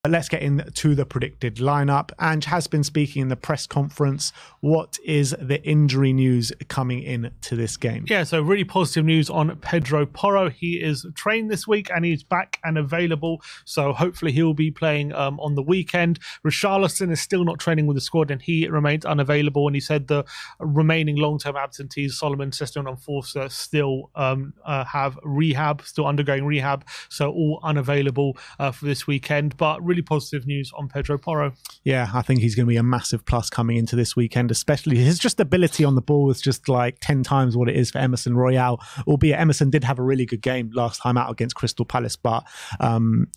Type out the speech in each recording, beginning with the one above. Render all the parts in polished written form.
But let's get into the predicted lineup. Ange has been speaking in the press conference. What is the injury news coming into this game? Yeah, so really positive news on Pedro Porro. He is trained this week and he's back and available. So hopefully he'll be playing on the weekend. Richarlison is still not training with the squad and he remains unavailable. And he said the remaining long-term absentees, Solomon, Seston and Forster, still have rehab, still undergoing rehab. So all unavailable for this weekend. But really positive news on Pedro Porro. Yeah, I think he's going to be a massive plus coming into this weekend, especially his just ability on the ball is just like 10 times what it is for Emerson Royale, albeit Emerson did have a really good game last time out against Crystal Palace, but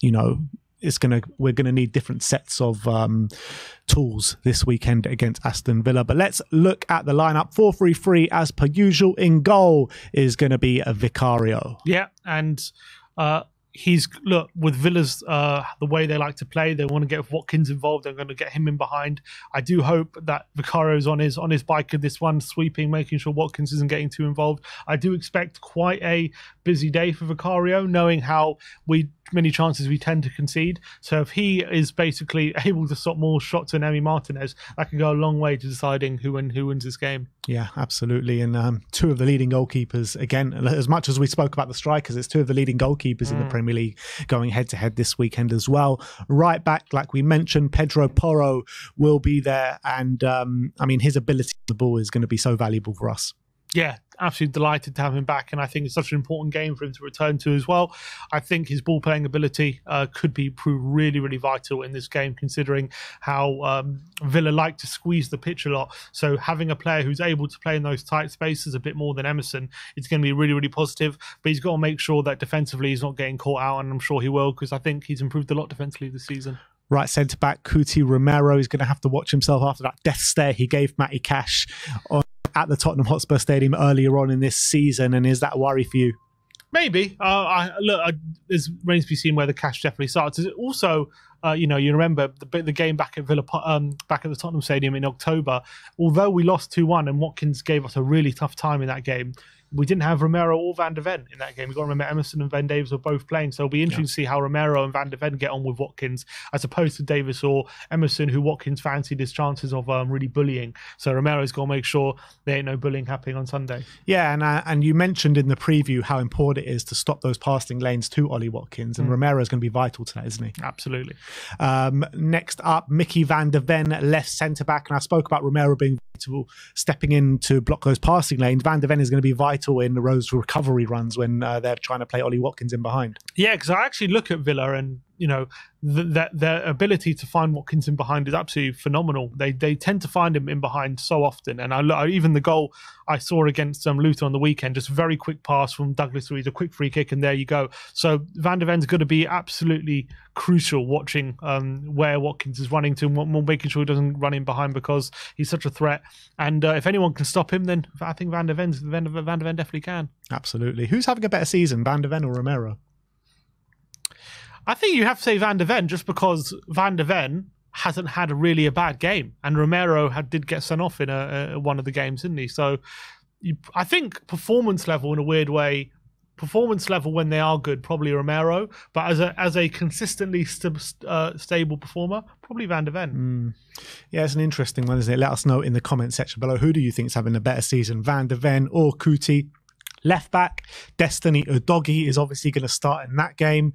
you know, we're gonna need different sets of tools this weekend against Aston Villa. But let's look at the lineup. 4-3-3 as per usual. In goal is going to be a Vicario. Yeah, and look, with Villa's the way they like to play, they want to get Watkins involved. They're going to get him in behind. I do hope that Vicario's on his bike of this one, sweeping, making sure Watkins isn't getting too involved. I do expect quite a busy day for Vicario, knowing how many chances we tend to concede. So if he is basically able to stop more shots than Emi Martinez, that can go a long way to deciding who wins this game. Yeah, absolutely. And two of the leading goalkeepers, again, as much as we spoke about the strikers, it's two of the leading goalkeepers in the Premier League going head-to-head this weekend as well. Right back, like we mentioned, Pedro Porro will be there. And, I mean, his ability on the ball is going to be so valuable for us. Yeah, absolutely delighted to have him back, and I think it's such an important game for him to return to as well. I think his ball playing ability could prove really, really vital in this game, considering how Villa like to squeeze the pitch a lot. So having a player who's able to play in those tight spaces a bit more than Emerson, it's going to be really, really positive. But he's got to make sure that defensively he's not getting caught out, and I'm sure he will, because I think he's improved a lot defensively this season. Right centre-back, Cuti Romero is going to have to watch himself after that death stare he gave Matty Cash at the Tottenham Hotspur Stadium earlier on in this season. And is that a worry for you? Maybe. There's remains to be seen where the Cash definitely starts. Also, you remember the game back at back at the Tottenham Stadium in October. Although we lost 2-1 and Watkins gave us a really tough time in that game, we didn't have Romero or Van de Ven in that game. We've got to remember Emerson and Ben Davies were both playing. So it'll be interesting to see how Romero and Van de Ven get on with Watkins, as opposed to Davies or Emerson, who Watkins fancied his chances of really bullying. So Romero's got to make sure there ain't no bullying happening on Sunday. Yeah, and you mentioned in the preview how important it is to stop those passing lanes to Ollie Watkins, and Romero is going to be vital to that, isn't he? Absolutely. Next up, Mickey Van de Ven, left centre-back. And I spoke about Romero being vital, stepping in to block those passing lanes. Van de Ven is going to be vital in those recovery runs when they're trying to play Ollie Watkins in behind. Yeah, because I actually look at Villa and, their ability to find Watkins in behind is absolutely phenomenal. They tend to find him in behind so often. And even the goal I saw against Luton on the weekend, just very quick pass from Douglas Luiz, a quick free kick, and there you go. So Van de Ven's going to be absolutely crucial watching where Watkins is running to, and making sure he doesn't run in behind, because he's such a threat. And if anyone can stop him, then I think Van de Ven definitely can. Absolutely. Who's having a better season, Van de Ven or Romero? I think you have to say Van de Ven, just because Van de Ven hasn't had a bad game, and Romero did get sent off in one of the games, didn't he? So I think performance level, in a weird way, when they are good, probably Romero, but as a consistently stable performer, probably Van de Ven. Yeah, it's an interesting one, isn't it? Let us know in the comment section below. Who do you think is having a better season, Van de Ven or Cuti? Left back, Destiny Udogie is obviously going to start in that game.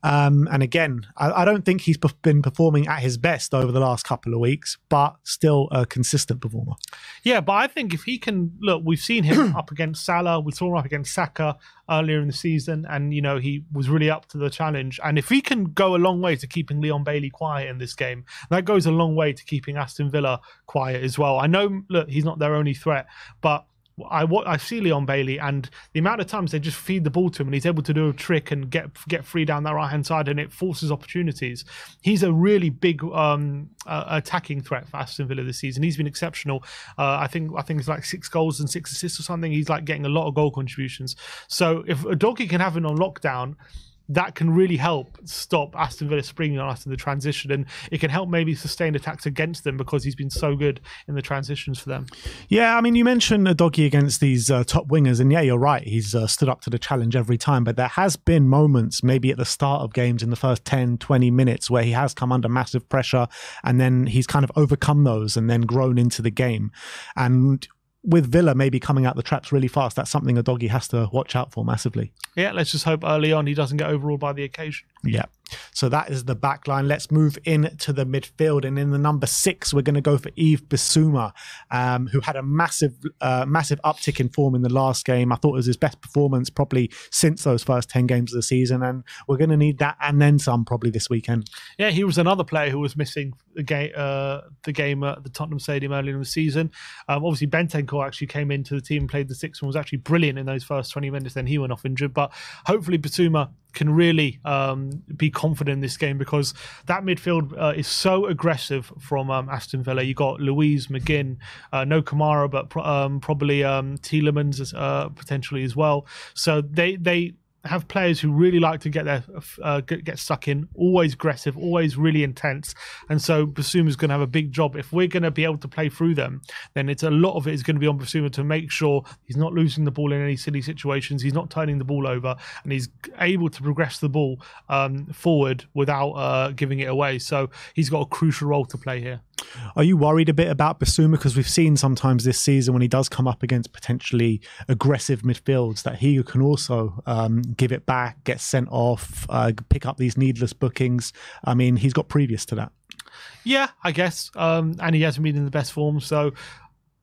And again, I don't think he's been performing at his best over the last couple of weeks, but still a consistent performer. Yeah, but I think if he can, look, we've seen him up against Salah, we saw him up against Saka earlier in the season, and he was really up to the challenge. And if he can go a long way to keeping Leon Bailey quiet in this game, that goes a long way to keeping Aston Villa quiet as well. I know, look, he's not their only threat, but I see Leon Bailey, and the amount of times they just feed the ball to him and he's able to do a trick and get free down that right hand side, and it forces opportunities. He's a really big attacking threat for Aston Villa this season. He's been exceptional. I think it's like 6 goals and 6 assists or something. He's like getting a lot of goal contributions. So if Udogie can have him on lockdown, that can really help stop Aston Villa springing on us in the transition, and it can help maybe sustain attacks against them because he's been so good in the transitions for them. Yeah, I mean, you mentioned Udogie against these top wingers, and yeah, you're right. He's stood up to the challenge every time, but there has been moments, maybe at the start of games in the first 10, 20 minutes, where he has come under massive pressure, and then he's kind of overcome those and then grown into the game. And with Villa maybe coming out the traps really fast, that's something Udogie has to watch out for massively. Yeah, let's just hope early on he doesn't get overawed by the occasion. Yeah. So that is the back line. Let's move into the midfield. And in the number 6, we're going to go for Yves Bissouma, who had a massive uptick in form in the last game. I thought it was his best performance probably since those first 10 games of the season. And we're going to need that and then some probably this weekend. Yeah, he was another player who was missing the game at the Tottenham Stadium earlier in the season. Obviously, Bentancur actually came into the team and played the 6th and was actually brilliant in those first 20 minutes. Then he went off injured. But hopefully Bissouma can really be confident in this game, because that midfield is so aggressive from Aston Villa. You got Louise, McGinn, no Kamara, but probably Tielemans potentially as well. So they have players who really like to get stuck in, always aggressive, always really intense. And so Bissouma's going to have a big job. If we're going to be able to play through them, then a lot of it is going to be on Bissouma to make sure he's not losing the ball in any silly situations, he's not turning the ball over, and he's able to progress the ball forward without giving it away. So he's got a crucial role to play here. Are you worried a bit about Bissouma? Because we've seen sometimes this season when he does come up against potentially aggressive midfields that he can also give it back, get sent off, pick up these needless bookings. I mean, he's got previous to that. Yeah, I guess. And he hasn't been in the best form. So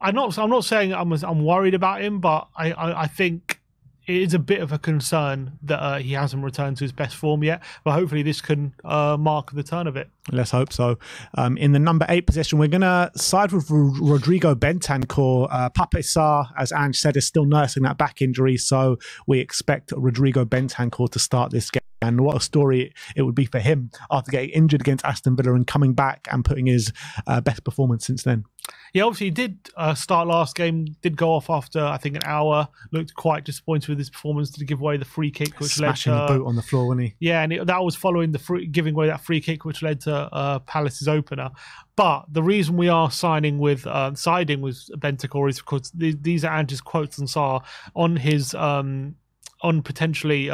I'm not saying I'm worried about him, but I think it is a bit of a concern that he hasn't returned to his best form yet, but hopefully this can mark the turn of it. Let's hope so. In the number 8 position, we're going to side with Rodrigo Bentancur. Pape Sarr, as Ange said, is still nursing that back injury, so we expect Rodrigo Bentancur to start this game. And what a story it would be for him after getting injured against Aston Villa and coming back and putting his best performance since then. Yeah, obviously he did start last game, did go off after, I think, an hour, looked quite disappointed with his performance to give away the free kick, which smashing led to... the boot on the floor, wasn't he? Yeah, and that was following giving away that free kick, which led to Palace's opener. But the reason we are siding with Bentancur is because these are Ange's quotes on SARR on his... on potentially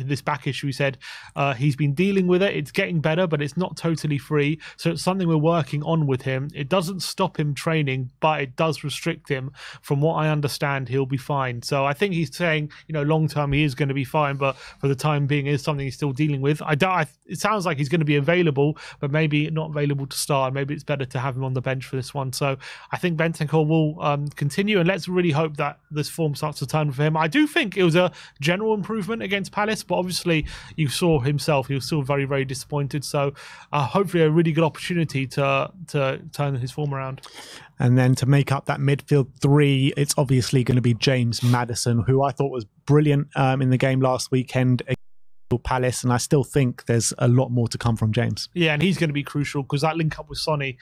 this back issue. He said he's been dealing with it. It's getting better, but it's not totally free. So it's something we're working on with him. It doesn't stop him training, but it does restrict him. From what I understand, he'll be fine. So I think he's saying, long term he is going to be fine, but for the time being, it is something he's still dealing with. It sounds like he's going to be available, but maybe not available to start. Maybe it's better to have him on the bench for this one. So I think Bentancur will continue, and let's really hope that this form starts to turn for him. I do think it was a general improvement against Palace, but obviously you saw himself, he was still very, very disappointed. So hopefully a really good opportunity to turn his form around. And then to make up that midfield 3, it's obviously going to be James Maddison, who I thought was brilliant in the game last weekend against Palace, and I still think there's a lot more to come from James. Yeah, and he's going to be crucial because that link up with Sonny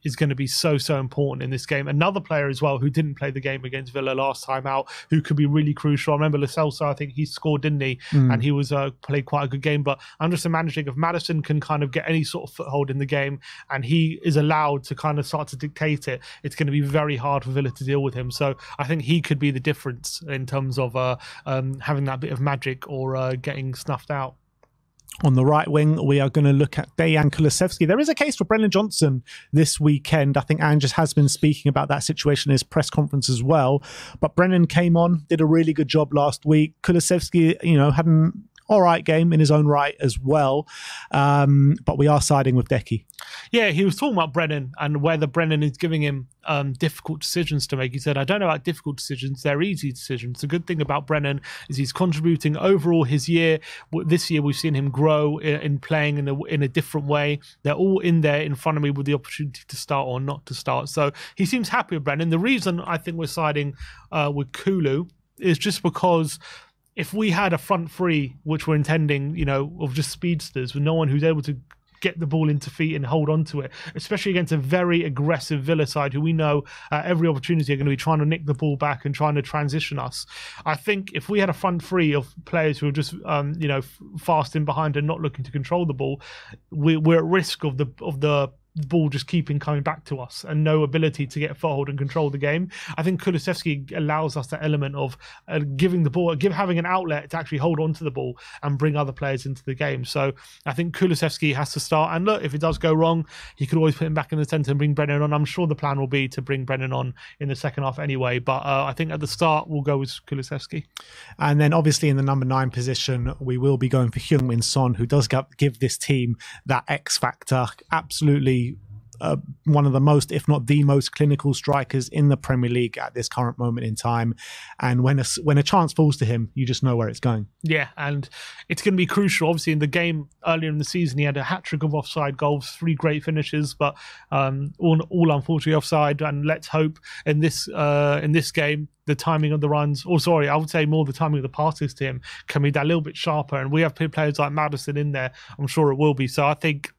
is going to be so important in this game. Another player as well who didn't play the game against Villa last time out, who could be really crucial. I remember Lo Celso, I think he scored, didn't he? And he was played quite a good game. But I'm just imagining if Maddison can kind of get any sort of foothold in the game and he is allowed to kind of start to dictate it, it's going to be very hard for Villa to deal with him. So I think he could be the difference in terms of having that bit of magic or getting snuffed out. On the right wing, we are going to look at Dejan Kulusevski. There is a case for Brennan Johnson this weekend. I think Ange has been speaking about that situation in his press conference as well. But Brennan came on, did a really good job last week. Kulusevski, had an all right game in his own right as well. But we are siding with Decky. Yeah, he was talking about Brennan and whether Brennan is giving him difficult decisions to make. He said, I don't know about difficult decisions, they're easy decisions. The good thing about Brennan is he's contributing overall his year. This year we've seen him grow in playing in a different way. They're all in there in front of me with the opportunity to start or not to start. So he seems happy with Brennan. The reason I think we're siding with Kulu is just because if we had a front three, which we're intending, of just speedsters with no one who's able to get the ball into feet and hold on to it, especially against a very aggressive Villa side who we know every opportunity are going to be trying to nick the ball back and trying to transition us. I think if we had a front three of players who are just fast in behind and not looking to control the ball, we're at risk of the ball just keeping coming back to us and no ability to get a foothold and control the game. I think Kulusevski allows us that element of giving the ball, having an outlet to actually hold on to the ball and bring other players into the game. So I think Kulusevski has to start. And look, if it does go wrong, he could always put him back in the centre and bring Brennan on. I'm sure the plan will be to bring Brennan on in the second half anyway. But I think at the start, we'll go with Kulusevski. And then obviously in the number 9 position, we will be going for Heung-min Son, who does give this team that X factor. Absolutely one of the most, if not the most clinical strikers in the Premier League at this current moment in time. And when a chance falls to him, you just know where it's going. Yeah, and it's going to be crucial. Obviously, in the game earlier in the season, he had a hat-trick of offside goals, 3 great finishes, but all unfortunately offside. And let's hope in this game, the timing of the runs, I would say more the timing of the passes to him can be that little bit sharper. And we have players like Maddison in there. I'm sure it will be. So I think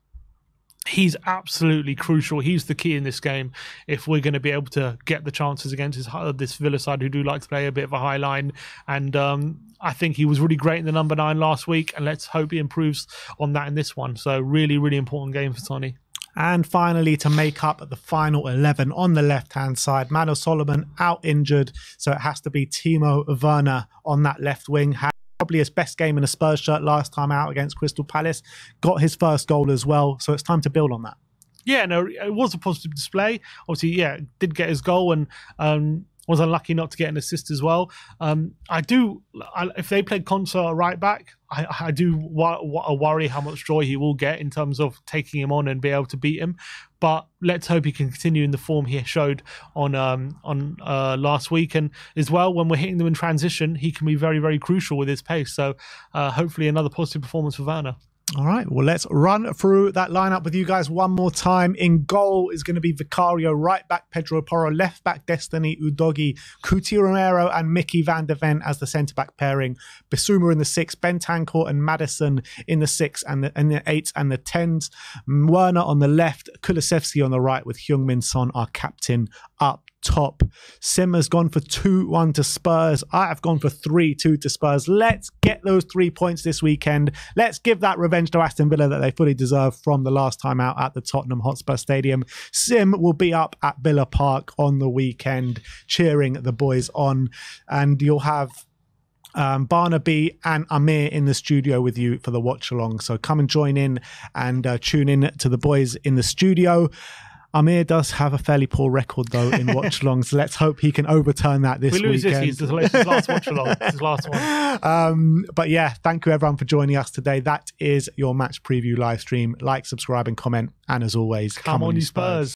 he's absolutely crucial. He's the key in this game if we're going to be able to get the chances against this Villa side who do like to play a bit of a high line. And I think he was really great in the number 9 last week, and let's hope he improves on that in this one. So really, really important game for Sonny. And finally, to make up the final 11 on the left-hand side, Mano Solomon out injured, so it has to be Timo Werner on that left wing. Probably his best game in a Spurs shirt last time out against Crystal Palace. Got his first goal as well, so it's time to build on that. Yeah, no, it was a positive display. Obviously, did get his goal and was unlucky not to get an assist as well. If they played Konsa right back, I do worry how much joy he will get in terms of taking him on and be able to beat him. But let's hope he can continue in the form he showed on last week. And as well, when we're hitting them in transition, he can be very, very crucial with his pace. So hopefully another positive performance for Werner. All right, well, let's run through that lineup with you guys one more time. In goal is going to be Vicario, right back Pedro Porro, left back Destiny Udogie, Cuti Romero and Mickey van der Ven as the centre-back pairing, Bissouma in the 6, Bentancur and Maddison in the 6 and the 8s and the 10s, Werner on the left, Kulusevski on the right with Heung-min Son, our captain, up top. Sim has gone for 2-1 to Spurs. I have gone for 3-2 to Spurs. Let's get those 3 points this weekend. Let's give that revenge to Aston Villa that they fully deserve from the last time out at the Tottenham Hotspur Stadium. Sim will be up at Villa Park on the weekend cheering the boys on, and you'll have Barnaby and Amir in the studio with you for the watch along. So come and join in and tune in to the boys in the studio. Amir does have a fairly poor record, though, in watch-alongs. Let's hope he can overturn that this weekend. We lose this, he's his last watch-along. It's his last one. But yeah, thank you, everyone, for joining us today. That is your match preview live stream. Like, subscribe, and comment. And as always, come on, you Spurs.